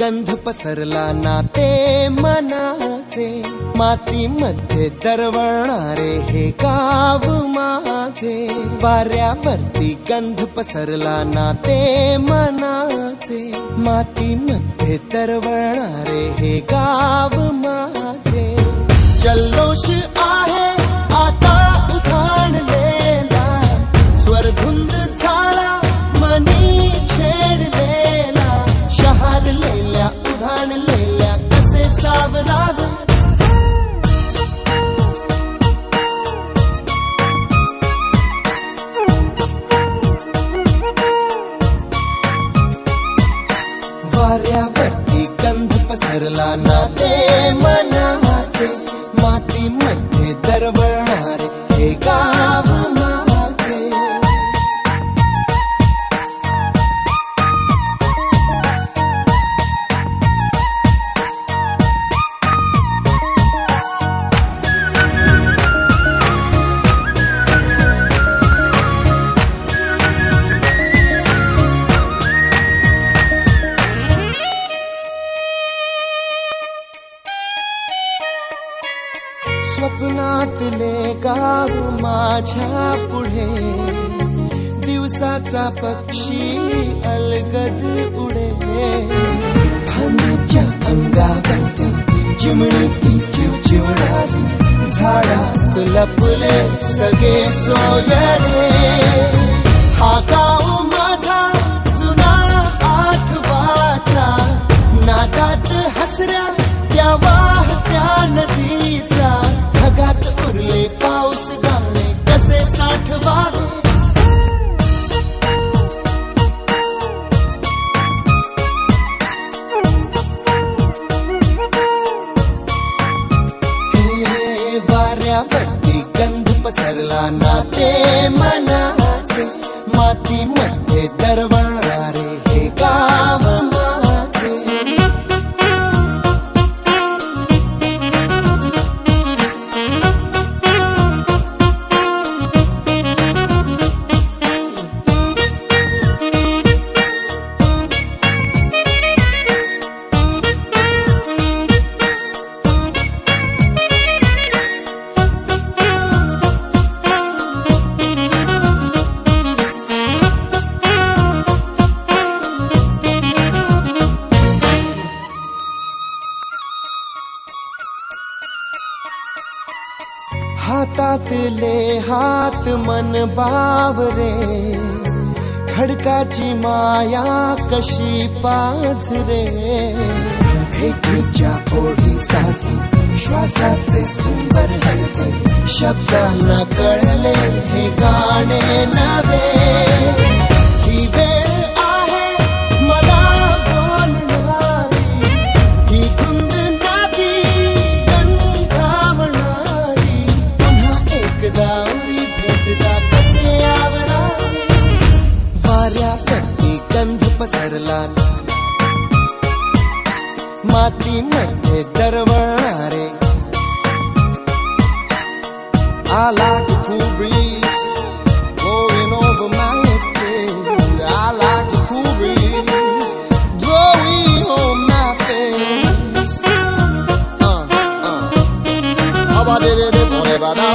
गंध पसरला नाते मनाचे, मातीमध्ये दरवळणारे हे गाव माझे. वाऱ्यावरती गंध पसरला नाते मनाचे, मातीमध्ये दरवळणारे हे गाव माझे. जल्लोष आहे आता उधाणलेला, स्वरधुंद झाला मनी छेडलेला. शहारलेल्या उधाणलेल्या कसे सावरावे, वाऱ्यावरती गंध पसरला नाते मनाचे, मातीमध्ये दरवळणारे हे गाव माझे. स्वप्नातले गाव माझ्या पुढे, दिवसाचा पक्षी अलगद उडे. फांदीच्या अंगावरती चिमणीती चिवचिवणारी, झाडात लपले सगळे सोयरे. हा गाव माझा जुना आठवाचा, नादात हसऱ्या त्या वाहत्या नदीचा. ढगात उरले पाऊस गाणे कसे साठवावे, हे वाऱ्यावरती गंध पसरला नाते मनाचे, मातीमध्ये दरवळणारे हे गाव माझे. हातातले हात मन बावरे, खडकाची माया कशी पाझरे. भेटीच्या ओढीसाठी श्वासाचे सुंदर हलते, शब्दांना कळले हे गाणे नवे. ही वेळ आहे मला बोलणारी, ही धुंद नादी गंधावणारी. पुन्हा एकदा उरी भेटदा कसे आवरावे, वाऱ्यावरती गंध पसरला मातीमध्ये दरवळणारे. I like the cool breeze blowing over my face. I like the cool breeze blowing on my face. Ba ba de de de ba da.